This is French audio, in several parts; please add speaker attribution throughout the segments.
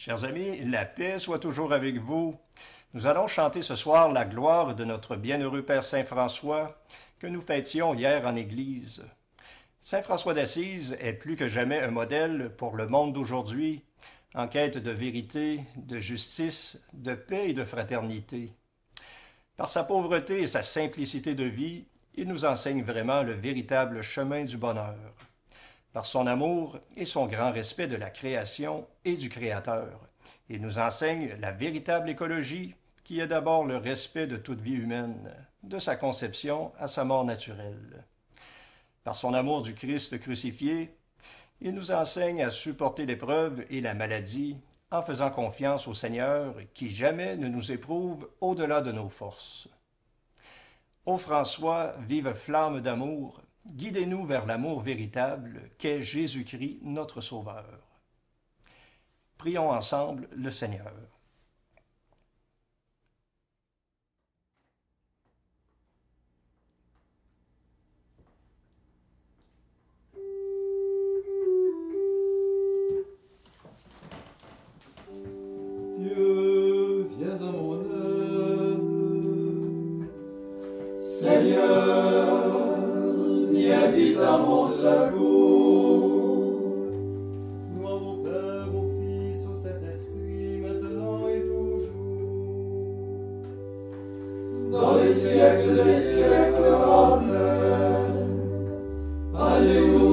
Speaker 1: Chers amis, la paix soit toujours avec vous. Nous allons chanter ce soir la gloire de notre bienheureux Père Saint François que nous fêtions hier en Église. Saint François d'Assise est plus que jamais un modèle pour le monde d'aujourd'hui, en quête de vérité, de justice, de paix et de fraternité. Par sa pauvreté et sa simplicité de vie, il nous enseigne vraiment le véritable chemin du bonheur. Par son amour et son grand respect de la création et du Créateur, il nous enseigne la véritable écologie qui est d'abord le respect de toute vie humaine, de sa conception à sa mort naturelle. Par son amour du Christ crucifié, il nous enseigne à supporter l'épreuve et la maladie en faisant confiance au Seigneur qui jamais ne nous éprouve au-delà de nos forces. Ô François, vive flamme d'amour, guidez-nous vers l'amour véritable qu'est Jésus-Christ notre Sauveur. Prions ensemble le Seigneur.
Speaker 2: Dieu, viens à mon aide. Seigneur, viens vite à mon secours. Gloire au Père, au Fils, au Saint-Esprit, maintenant et toujours. Dans les siècles des siècles, Amen. Alléluia.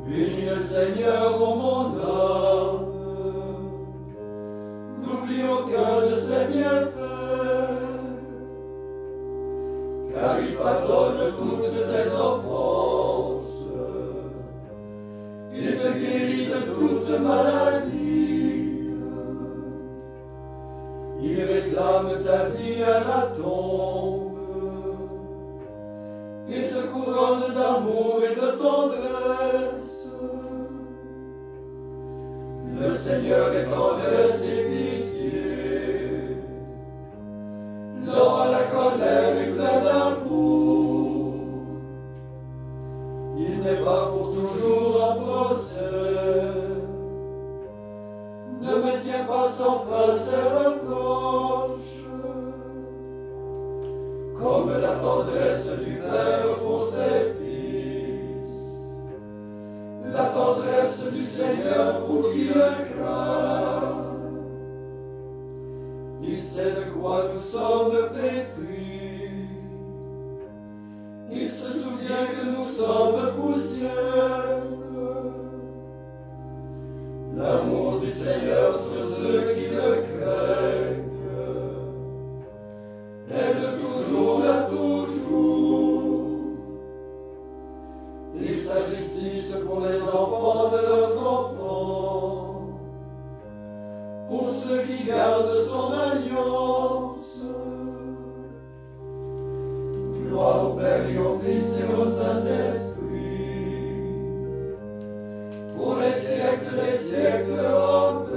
Speaker 2: Bénis le Seigneur, ô mon âme. N'oublie aucun de ses bienfaits, car il pardonne toutes tes offenses. Il te guérit de toute maladie. Il réclame ta vie à la tombe. Il te couronne d'amour et de tendresse. Le Seigneur est tendresse et pitié. Lent à la colère et plein d'amour. Il n'est pas pour toujours en procès. Ne me tiens pas sans fin ses reproches. Comme la tendresse du Père pour ses fils, la tendresse du Seigneur pour qui le craint. Il sait de quoi nous sommes pétris. Il se souvient que nous sommes poussière. L'amour du Seigneur sur ceux qui le craignent est de toujours à toujours. Et sa justice pour les enfants de leurs enfants, pour ceux qui gardent son alliance. Gloire au Père et au Fils et au Saint-Esprit, pour les siècles des siècles. Amen.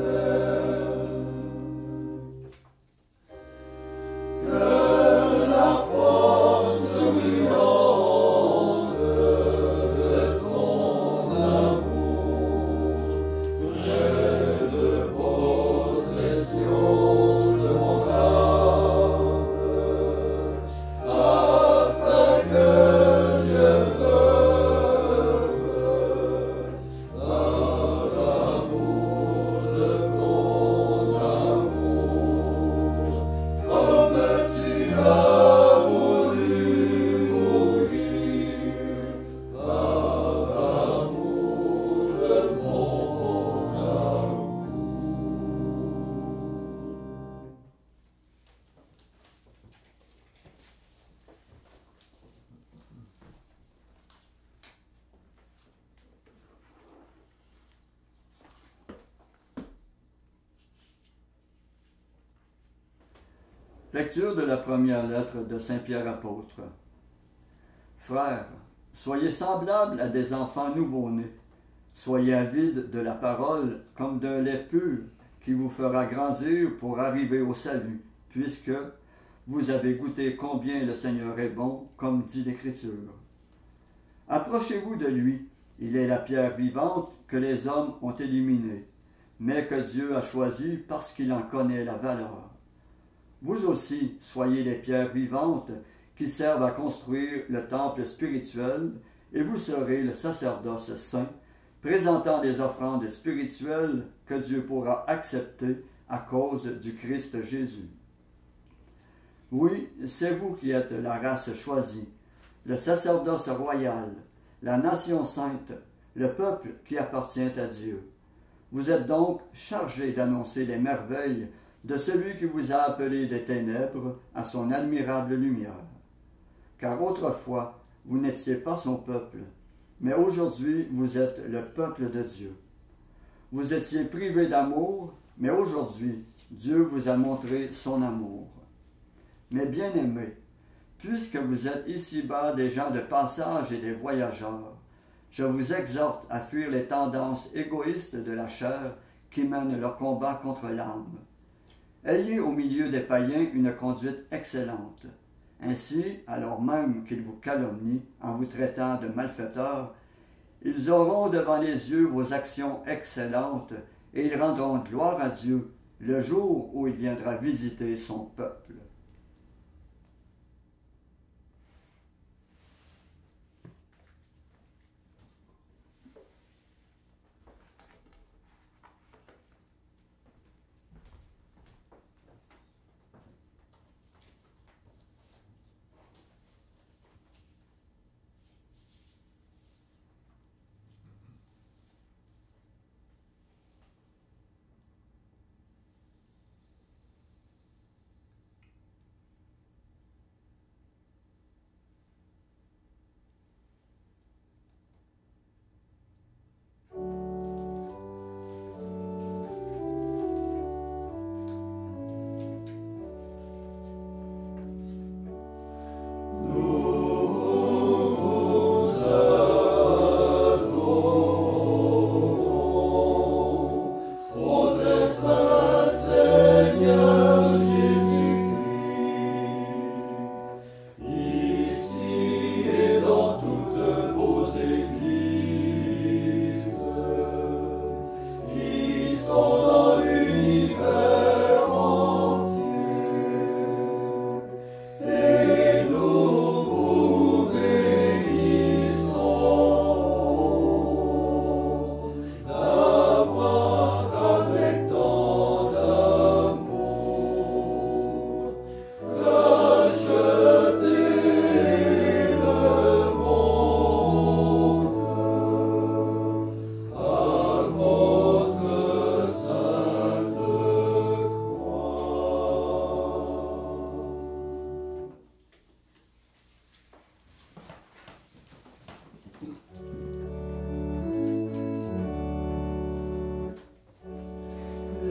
Speaker 2: Que la force brillante de ton amour prenne possession de mon âme, afin que je veuille à l'amour de ton amour, comme tu as voulu mourir par amour de mon amour.
Speaker 3: Lecture de la première lettre de Saint Pierre apôtre. Frères, soyez semblables à des enfants nouveau-nés. Soyez avides de la parole comme d'un lait pur qui vous fera grandir pour arriver au salut, puisque vous avez goûté combien le Seigneur est bon, comme dit l'Écriture. Approchez-vous de lui, il est la pierre vivante que les hommes ont éliminée, mais que Dieu a choisie parce qu'il en connaît la valeur. Vous aussi, soyez les pierres vivantes qui servent à construire le temple spirituel, et vous serez le sacerdoce saint, présentant des offrandes spirituelles que Dieu pourra accepter à cause du Christ Jésus. Oui, c'est vous qui êtes la race choisie, le sacerdoce royal, la nation sainte, le peuple qui appartient à Dieu. Vous êtes donc chargés d'annoncer les merveilles de celui qui vous a appelé des ténèbres à son admirable lumière. Car autrefois, vous n'étiez pas son peuple, mais aujourd'hui vous êtes le peuple de Dieu. Vous étiez privés d'amour, mais aujourd'hui Dieu vous a montré son amour. Mais bien-aimés, puisque vous êtes ici-bas des gens de passage et des voyageurs, je vous exhorte à fuir les tendances égoïstes de la chair qui mènent leur combat contre l'âme. Ayez au milieu des païens une conduite excellente. Ainsi, alors même qu'ils vous calomnient en vous traitant de malfaiteurs, ils auront devant les yeux vos actions excellentes et ils rendront gloire à Dieu le jour où il viendra visiter son peuple.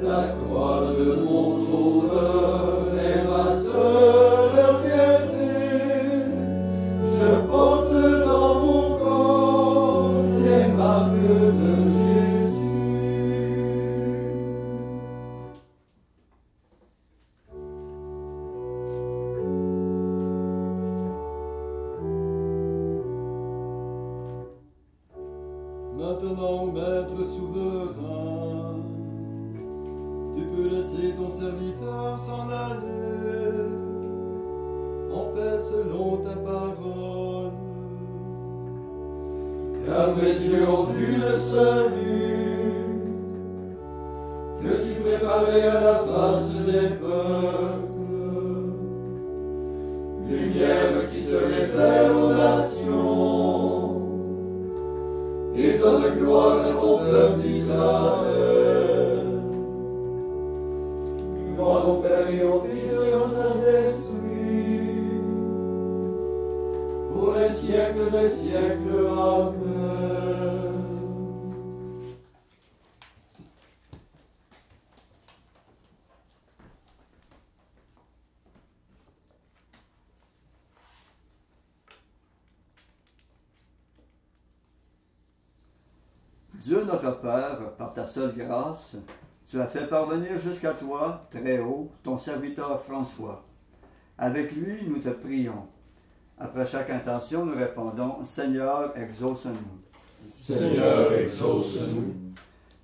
Speaker 2: La croix de mon sauveur est ma seule fierté. Je porte dans mon corps les marques de Jésus.
Speaker 4: Maintenant, Maître souverain, tu peux laisser ton serviteur s'en aller en paix selon ta parole.
Speaker 2: Car mes yeux ont vu le salut que tu préparais à la face des peuples, lumière qui se révèle aux nations et donne gloire à ton peuple d'Israël. Gloire au Père et au Fils et au Saint-Esprit, pour les siècles des siècles. Amen.
Speaker 3: Dieu notre Père, par ta seule grâce, tu as fait parvenir jusqu'à toi, très haut, ton serviteur François. Avec lui, nous te prions. Après chaque intention, nous répondons, Seigneur, exauce-nous.
Speaker 2: Seigneur, exauce-nous.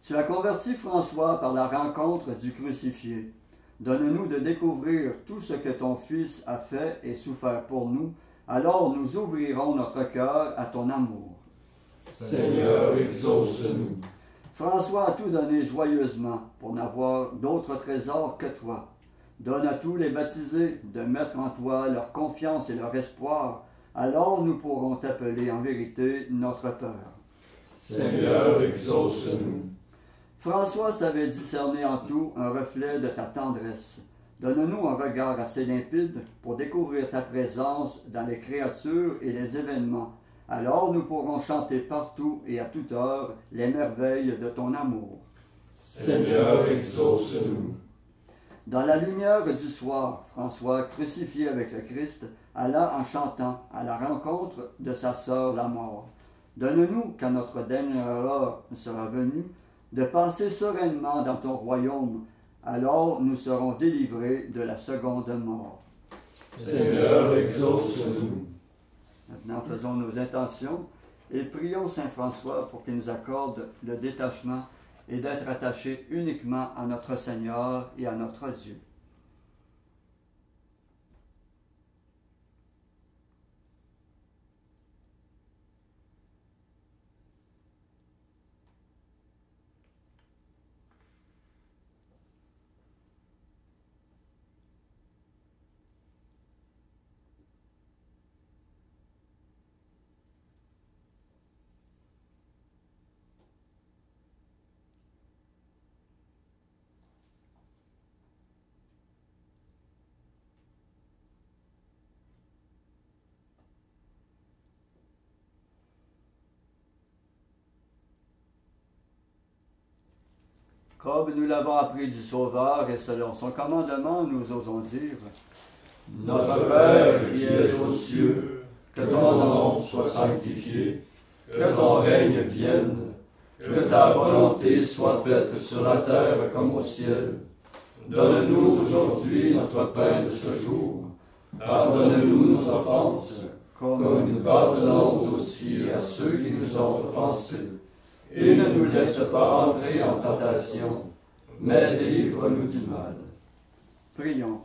Speaker 3: Tu as converti François par la rencontre du crucifié. Donne-nous de découvrir tout ce que ton Fils a fait et souffert pour nous, alors nous ouvrirons notre cœur à ton amour.
Speaker 2: Seigneur, exauce-nous.
Speaker 3: François a tout donné joyeusement pour n'avoir d'autre trésor que toi. Donne à tous les baptisés de mettre en toi leur confiance et leur espoir, alors nous pourrons t'appeler en vérité notre Père.
Speaker 2: Seigneur, exauce-nous.
Speaker 3: François savait discerner en tout un reflet de ta tendresse. Donne-nous un regard assez limpide pour découvrir ta présence dans les créatures et les événements. Alors nous pourrons chanter partout et à toute heure les merveilles de ton amour.
Speaker 2: Seigneur, exauce-nous.
Speaker 3: Dans la lumière du soir, François, crucifié avec le Christ, alla en chantant à la rencontre de sa sœur la mort. Donne-nous, quand notre dernière heure sera venue, de passer sereinement dans ton royaume. Alors nous serons délivrés de la seconde mort.
Speaker 2: Seigneur, exauce-nous.
Speaker 3: Maintenant, faisons nos intentions et prions Saint François pour qu'il nous accorde le détachement et d'être attachés uniquement à notre Seigneur et à notre Dieu. Comme nous l'avons appris du Sauveur et selon son commandement, nous osons dire:
Speaker 2: Notre Père qui es aux cieux, que ton nom soit sanctifié, que ton règne vienne, que ta volonté soit faite sur la terre comme au ciel. Donne-nous aujourd'hui notre pain de ce jour. Pardonne-nous nos offenses, comme nous pardonnons aussi à ceux qui nous ont offensés. Et ne nous laisse pas entrer en tentation, mais délivre-nous du mal.
Speaker 3: Prions.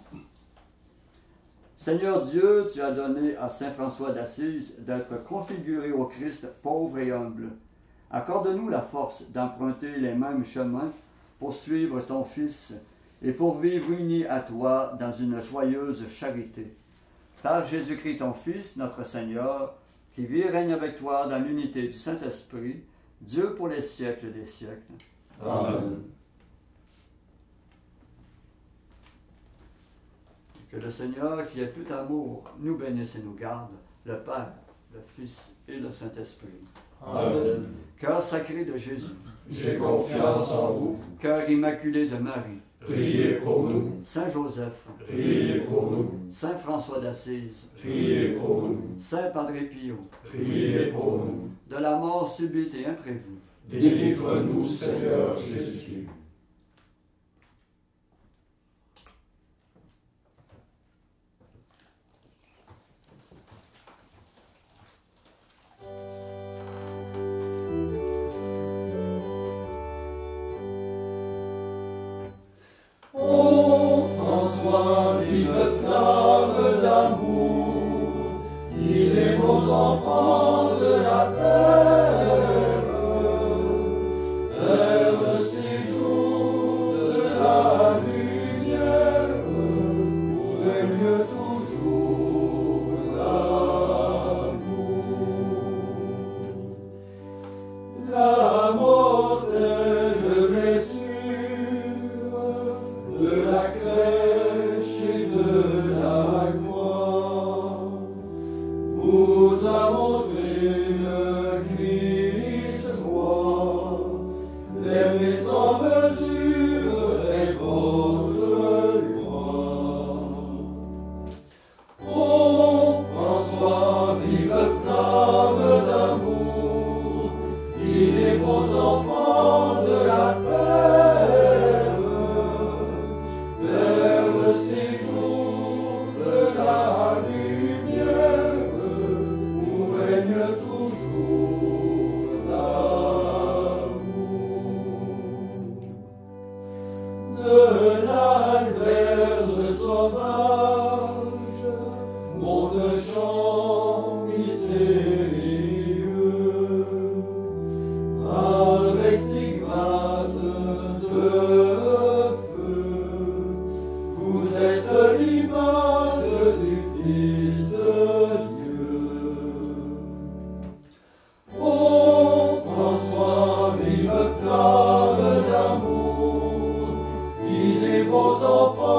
Speaker 3: Seigneur Dieu, tu as donné à Saint François d'Assise d'être configuré au Christ pauvre et humble. Accorde-nous la force d'emprunter les mêmes chemins pour suivre ton Fils et pour vivre unis à toi dans une joyeuse charité. Par Jésus-Christ ton Fils, notre Seigneur, qui vit et règne avec toi dans l'unité du Saint-Esprit, Dieu pour les siècles des siècles.
Speaker 2: Amen.
Speaker 3: Que le Seigneur, qui est tout amour, nous bénisse et nous garde, le Père, le Fils et le Saint-Esprit.
Speaker 2: Amen.
Speaker 3: Cœur sacré de Jésus,
Speaker 2: j'ai confiance en vous.
Speaker 3: Cœur immaculé de Marie,
Speaker 2: Priez pour nous,
Speaker 3: Saint Joseph,
Speaker 2: priez pour nous,
Speaker 3: Saint François d'Assise,
Speaker 2: priez pour nous,
Speaker 3: Saint Padre Pio,
Speaker 2: priez pour nous.
Speaker 3: de la mort subite et imprévue,
Speaker 2: Délivre-nous, Seigneur Jésus. Ô François, vive flamme d'amour, guidez vos enfants de la terre vers le séjour de la lumière, pour régner toujours l'amour. La mortelle blessure de la crèche et de la croix vous a montré le Christ roi. L'aimer sans mesure est votre loi. Ô François, vive flamme d'amour, guidez vos enfants de la terre vers le séjour de la lumière, où règne toujours l'amour. De l'Alverne sauvage monte un chant mystérieux, avec stigmate de feu. Vous êtes l'image du Fils de Dieu. Ô François, vive flamme d'amour, guidez vos enfants